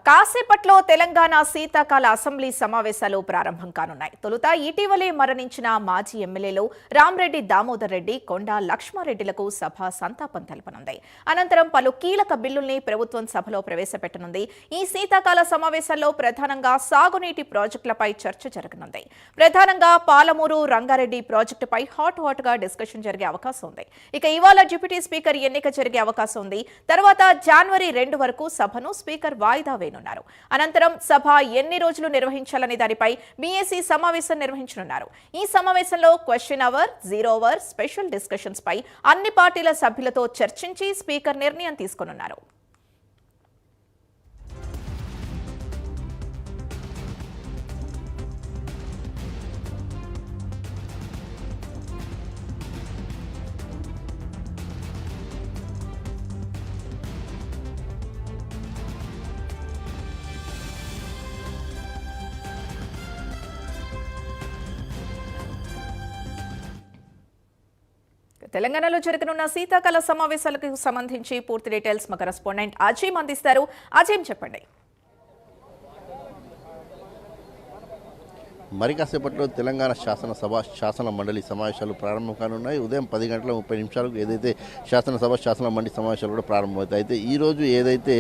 కాసేపట్లో తెలంగాణ శీతాకాల అసెంబ్లీ సమావేశాలు ప్రారంభం కానున్నాయి. తొలుత ఇటీవలే మరణించిన మాజీ ఎమ్మెల్యేలు రామరెడ్డి దామోదర్ రెడ్డి, కొండా లక్ష్మారెడ్డిలకు సభ సంతాపం తెలపనుంది. అనంతరం పలు కీలక బిల్లుల్ని ప్రభుత్వం సభలో ప్రవేశపెట్టనుంది. ఈ శీతాకాల సమావేశాల్లో ప్రధానంగా సాగునీటి ప్రాజెక్టులపై చర్చ జరగనుంది. ప్రధానంగా పాలమూరు రంగారెడ్డి ప్రాజెక్టుపై హాట్ గా డిస్కషన్ జరిగే అవకాశం ఉంది. ఇక ఇవాళ డిప్యూటీ స్పీకర్ ఎన్నిక జరిగే అవకాశం ఉంది. తర్వాత జనవరి 2 వరకు సభను స్పీకర్ వాయిదా వేయనున్నారు. అనంతరం సభ ఎన్ని రోజులు నిర్వహించాలనే దానిపై బీఏసీ సమావేశం నిర్వహించనున్నారు. ఈ సమావేశంలో question hour, zero hour, special discussions పై అన్ని పార్టీల సభ్యులతో చర్చించి స్పీకర్ నిర్ణయం తీసుకోనున్నారు. తెలంగాణలో జరగనున్న శీతాకాల సమావేశాలకు సంబంధించి పూర్తి డీటెయిల్స్ మా కరెస్పాండెంట్ అజయ్ అందిస్తారు. అజయ్ చెప్పండి. మరి కాసేపట్లో తెలంగాణ శాసనసభ శాసన మండలి సమావేశాలు ప్రారంభం కానున్నాయి. ఉదయం 10:30 ఏదైతే శాసనసభ శాసన మండలి సమావేశాలు కూడా ప్రారంభమవుతాయి. అయితే ఈరోజు ఏదైతే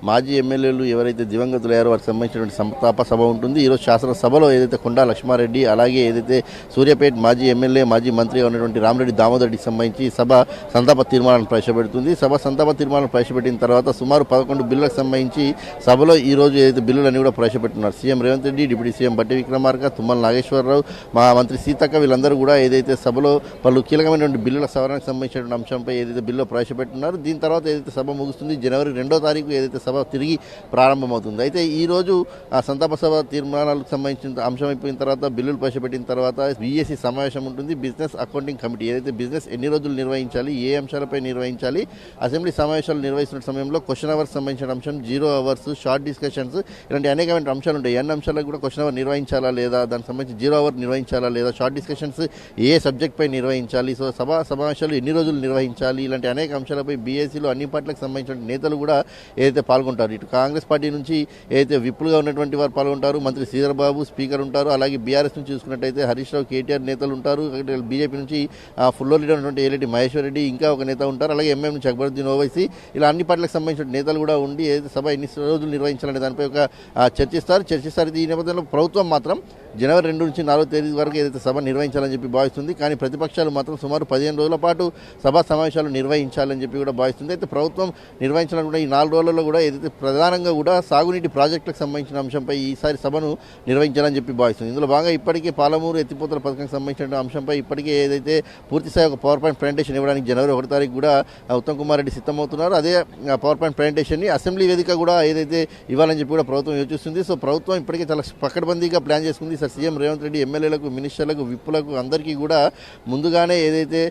మాజీ ఎమ్మెల్యేలు ఎవరైతే దివంగతులయ్యారో వారికి సంబంధించినటువంటి సంతాప సభ ఉంటుంది. ఈరోజు శాసనసభలో ఏదైతే కొండా లక్ష్మారెడ్డి, అలాగే ఏదైతే సూర్యాపేట మాజీ ఎమ్మెల్యే, మాజీ మంత్రిగా ఉన్నటువంటి రామరెడ్డి దామోదర్ రెడ్డికి సంబంధించి సభ సంతాప తీర్మానాలను ప్రవేశపెడుతుంది. సభ సంతాప తీర్మానాలను ప్రవేశపెట్టిన తర్వాత సుమారు 11 బిల్లులకు సంబంధించి సభలో ఈరోజు ఏదైతే బిల్లులన్నీ కూడా ప్రవేశపెట్టున్నారు. CM Revanth Reddy, deputy CM Bhatti Vikramarka, Tummala Nageswararao, మా మంత్రి సీతక్క వీళ్ళందరూ కూడా ఏదైతే సభలో పలు కీలకమైనటువంటి బిల్లుల సవరణకు సంబంధించినటువంటి అంశంపై ఏదైతే బిల్లు ప్రవేశపెట్టున్నారు. దీని తర్వాత ఏదైతే సభ ముగుస్తుంది, జనవరి 2వ తారీఖు ఏదైతే సభ తిరిగి ప్రారంభమవుతుంది. అయితే ఈరోజు ఆ సంతాప సభ తీర్మానాలకు సంబంధించిన అంశం అయిపోయిన తర్వాత, బిల్లులు ప్రవేశపెట్టిన తర్వాత బీఏసీ సమావేశం ఉంటుంది. బిజినెస్ అకౌంటింగ్ కమిటీ ఏదైతే బిజినెస్ ఎన్ని రోజులు నిర్వహించాలి, ఏ అంశాలపై నిర్వహించాలి, అసెంబ్లీ సమావేశాలు నిర్వహిస్తున్న సమయంలో క్వశ్చన్ అవర్స్ సంబంధించిన అంశం, జీరో అవర్స్, షార్ట్ డిస్కషన్స్, ఇలాంటి అనేకమైన అంశాలు ఉంటాయి. అన్ని అంశాలకు కూడా క్వశ్చన్ అవర్ నిర్వహించాలా లేదా, దానికి సంబంధించి జీరో అవర్ నిర్వహించాలా లేదా, షార్ట్ డిస్కషన్స్ ఏ సబ్జెక్ట్పై నిర్వహించాలి, సో సమావేశాలు ఎన్ని రోజులు నిర్వహించాలి, ఇలాంటి అనేక అంశాలపై బీఏసీలో అన్ని పార్టీలకు సంబంధించిన నేతలు కూడా ఏదైతే పాల్గొంటారు. ఇటు కాంగ్రెస్ పార్టీ నుంచి ఏదైతే విప్పులుగా ఉన్నటువంటి వారు పాల్గొంటారు, మంత్రి శ్రీధర్ బాబు స్పీకర్ ఉంటారు. అలాగే బీఆర్ఎస్ నుంచి చూసుకున్నట్టయితే హరీష్ రావు, కేటీఆర్ నేతలు ఉంటారు. బీజేపీ నుంచి ఫుల్లో లీడర్ ఉన్నటువంటి ఏలేటి మహేశ్వర్ రెడ్డి, ఇంకా ఒక నేత ఉంటారు. అలాగే ఎంఎం నుంచి అక్బరుద్దీన్ ఓవైసీ, ఇలా అన్ని పార్టీలకు సంబంధించిన నేతలు కూడా ఉండి ఏదైతే సభ ఎన్ని రోజులు నిర్వహించాలనే దానిపై ఒక చర్చిస్తారు. ఈ నేపథ్యంలో ప్రభుత్వం మాత్రం జనవరి 2 నుంచి 4వ తేదీ వరకు ఏదైతే సభ నిర్వహించాలని చెప్పి భావిస్తుంది. కానీ ప్రతిపక్షాలు మాత్రం సుమారు 15 రోజుల పాటు సభా సమావేశాలు నిర్వహించాలని చెప్పి కూడా భావిస్తుంది. అయితే ప్రభుత్వం నిర్వహించాలనుకుంటే ఈ 4 రోజులలో కూడా ఏదైతే ప్రధానంగా కూడా సాగునీటి ప్రాజెక్టులకు సంబంధించిన అంశంపై ఈసారి సభను నిర్వహించాలని చెప్పి భావిస్తుంది. ఇందులో భాగంగా ఇప్పటికే పాలమూరు ఎత్తిపోతల పథకానికి సంబంధించిన అంశంపై ఇప్పటికే ఏదైతే పూర్తిస్థాయి ఒక పవర్ పాయింట్ ప్రజెంటేషన్ ఇవ్వడానికి జనవరి 1వ తారీఖు కూడా ఉత్తమ్ కుమార్ రెడ్డి సిద్ధమవుతున్నారు. అదే పవర్ పాయింట్ ప్రజెంటేషన్ని అసెంబ్లీ వేదిక కూడా ఏదైతే ఇవ్వాలని చెప్పి కూడా ప్రభుత్వం యోచిస్తుంది. సో ప్రభుత్వం ఇప్పటికే చాలా పకడ్బందీగా ప్లాన్ చేసుకుంది. సీఎం రేవంత్ రెడ్డి ఎమ్మెల్యేలకు, మినిస్టర్లకు, విప్పులకు అందరికీ కూడా ముందుగానే ఏదైతే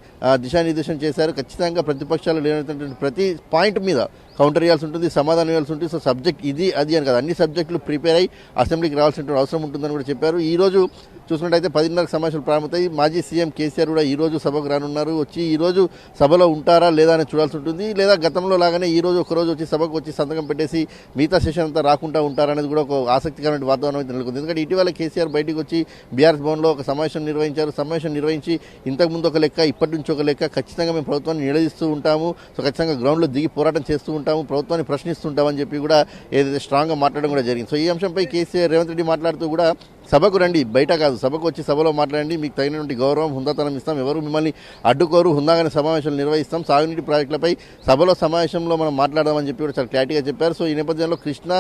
దిశానిర్దేశం చేశారో ఖచ్చితంగా ప్రతిపక్షాలు లేనటువంటి ప్రతి పాయింట్ మీద కౌంటర్ ఇవ్వాల్సి ఉంటుంది, సమాధానం ఇవ్వాల్సి ఉంటుంది. సో సబ్జెక్ట్ ఇది అది అని కాదు, అన్ని సబ్జెక్టులు ప్రిపేర్ అయ్యి అసెంబ్లీకి రావాల్సిన అవసరం ఉంటుందని కూడా చెప్పారు. ఈరోజు చూసుకున్నట్టయితే 10:30 సమావేశాలు ప్రారంభమవుతాయి. మాజీ సీఎం కేసీఆర్ కూడా ఈరోజు సభకు రానున్నారు. వచ్చి ఈరోజు సభలో ఉంటారా లేదా అని చూడాల్సి ఉంటుంది. లేదా గతంలో లాగానే ఈరోజు ఒకరోజు వచ్చి సభకు వచ్చి సంతకం పెట్టేసి మిగతా సెషన్ అంతా రాకుండా ఉంటారనేది కూడా ఒక ఆసక్తికరమైన వాతావరణం అయితే నెలకొంది. ఎందుకంటే ఇటీవల కేసీఆర్ బయటికి వచ్చి బీఆర్ఎస్ భవన్లో ఒక సమావేశం నిర్వహించారు. సమావేశం నిర్వహించి ఇంతకుముందు ఒక లెక్క, ఇప్పటి నుంచి ఒక లెక్క, ఖచ్చితంగా మేము ప్రభుత్వాన్ని నిలదీస్తూ ఉంటాము, సో ఖచ్చితంగా గ్రౌండ్లో దిగి పోరాటం చేస్తూ ఉంటాము, ప్రభుత్వాన్ని ప్రశ్నిస్తుంటామని చెప్పి కూడా ఏదైతే స్ట్రాంగ్గా మాట్లాడడం కూడా జరిగింది. సో ఈ అంశంపై కేసీఆర్ రేవంత్ రెడ్డి మాట్లాడుతూ కూడా సభకు రండి, బయట కాదు, సభకు వచ్చి సభలో మాట్లాడండి, మీకు తగినటువంటి గౌరవం, హుందాతనం ఇస్తాం, ఎవరు మిమ్మల్ని అడ్డుకోరు, హుందాగానే సమావేశాలు నిర్వహిస్తాం, సాగునీటి ప్రాజెక్టులపై సభలో సమావేశంలో మనం మాట్లాడదామని చెప్పి కూడా చాలా క్లారిటీగా చెప్పారు. సో ఈ నేపథ్యంలో కృష్ణా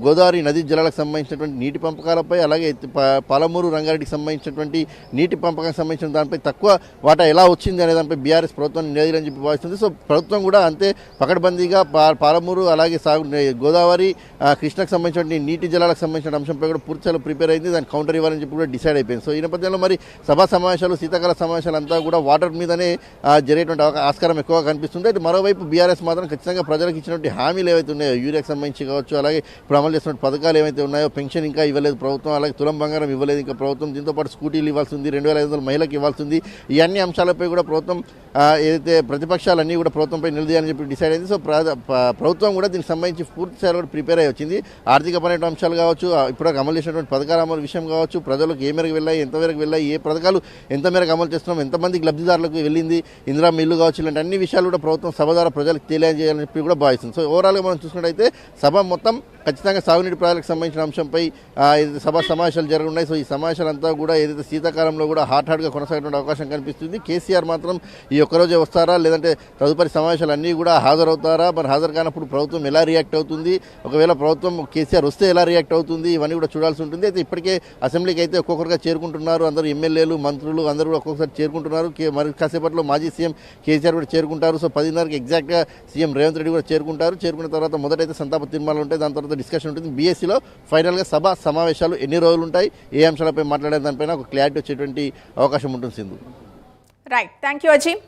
గోదావరి నదీ జలాలకు సంబంధించినటువంటి నీటి పంపకాలపై, అలాగే పాలమూరు రంగారెడ్డికి సంబంధించినటువంటి నీటి పంపకానికి సంబంధించిన దానిపై తక్కువ వాటా ఎలా వచ్చింది అనే దానిపై బీఆర్ఎస్ ప్రభుత్వం నిలదీయాలని చెప్పి భావిస్తుంది. సో ప్రభుత్వం కూడా అంతే పకడ్బందీగా పాలమూరు, అలాగే గోదావరి, కృష్ణకు సంబంధించిన నీటి జలాలకు సంబంధించిన అంశంపై కూడా పూర్తిగా ప్రిపేర్ అయింది. దాన్ని కౌంటర్ ఇవ్వాలని చెప్పి కూడా డిసైడ్ అయిపోయింది. సో ఈ నేపథ్యంలో మరి సభా సమావేశాలు శీతాకాల సమావేశాలు అంతా కూడా వాటర్ మీదనే జరిగేటువంటి ఆస్కారం ఎక్కువగా కనిపిస్తుంది. అయితే మరోవైపు బీఆర్ఎస్ మాత్రం ఖచ్చితంగా ప్రజలకు ఇచ్చినటువంటి హామీలు ఏవైతే ఉన్నాయో యూరియాకి సంబంధించి కావచ్చు, అలాగే ఇప్పుడు అమలు చేస్తున్న పథకాలు ఏవైతే ఉన్నాయో, పెన్షన్ ఇంకా ఇవ్వలేదు ప్రభుత్వం, అలాగే తులం బంగారం ఇవ్వలేదు ఇంకా ప్రభుత్వం, దీంతోపాటు స్కూటీలు ఇవ్వాల్సి ఉంది, 2500 మహిళలకు ఇవ్వాల్సి ఉంది. ఈ అన్ని అంశాలపై కూడా ప్రభుత్వం ఏదైతే ప్రతిపక్షాలన్నీ కూడా ప్రభుత్వంపై నిలదీయాలని చెప్పి డిసైడ్ అయింది. సో ప్రభుత్వం కూడా దీనికి సంబంధించి పూర్తి స్థాయిలో కూడా ప్రిపేర్ అయ్యి వచ్చింది. ఆర్థికపరమైన అంశాలు కావచ్చు, ఇప్పుడు అమలు చేసినటువంటి పథకాల అమలు విషయం కావచ్చు, ప్రజలకు ఏ మేరకు వెళ్ళాయి, ఎంతవరకు వెళ్ళాయి, ఏ పథకాలు ఎంత మేరకు అమలు చేస్తున్నాం, ఎంతమందికి లబ్ధిదారులకు వెళ్ళింది, ఇందిరా ఇల్లు కావచ్చు, ఇలాంటి అన్ని విషయాలు కూడా ప్రభుత్వం సభ ద్వారా ప్రజలకు తెలియజేయాలని చెప్పి కూడా భావిస్తుంది. సో ఓవరాల్గా మనం చూసుకున్నట్టయితే సభ మొత్తం ఖచ్చితంగా సాగునీటి ప్రాజెక్టులకు సంబంధించిన అంశంపై ఏదైతే సభా సమావేశాలు జరగనున్నాయి. సో ఈ సమావేశాలంతా కూడా ఏదైతే శీతాకాలంలో కూడా హాట్గా కొనసాగేటువంటి అవకాశం కనిపిస్తుంది. కేసీఆర్ మాత్రం ఈ ఒక్కరోజే వస్తారా, లేదంటే తదుపరి సమావేశాలు అన్నీ కూడా హాజరవుతారా, మరి హాజరు కానప్పుడు ప్రభుత్వం ఎలా రియాక్ట్ అవుతుంది, ఒకవేళ ప్రభుత్వం కేసీఆర్ వస్తే ఎలా రియాక్ట్ అవుతుంది, ఇవన్నీ కూడా చూడాల్సి ఉంటుంది. అయితే ఇప్పటికే అసెంబ్లీకి అయితే ఒక్కొక్కరుగా చేరుకుంటున్నారు, అందరూ ఎమ్మెల్యేలు మంత్రులు అందరూ కూడా ఒక్కొక్కసారి చేరుకుంటున్నారు. మరి కాసేపట్లో మాజీ సీఎం కేసీఆర్ కూడా చేరుకుంటారు. సో 10:30కి ఎగ్జాక్ట్గా సీఎం రేవంత్ రెడ్డి కూడా చేరుకుంటారు. చేరుకున్న తర్వాత మొదటైతే సంతాప తీర్మానాలు ఉంటాయి, దాని తర్వాత డిస్కషన్ ఉంటుంది. బీఎస్సీలో ఫైనల్గా సభ సమావేశాలు ఎన్ని రోజులు ఉంటాయి, ఏ అంశాలపై మాట్లాడే దానిపైన ఒక క్లారిటీ వచ్చేటువంటి అవకాశం ఉంటుంది. Sindhu. Right, thank you Azeem.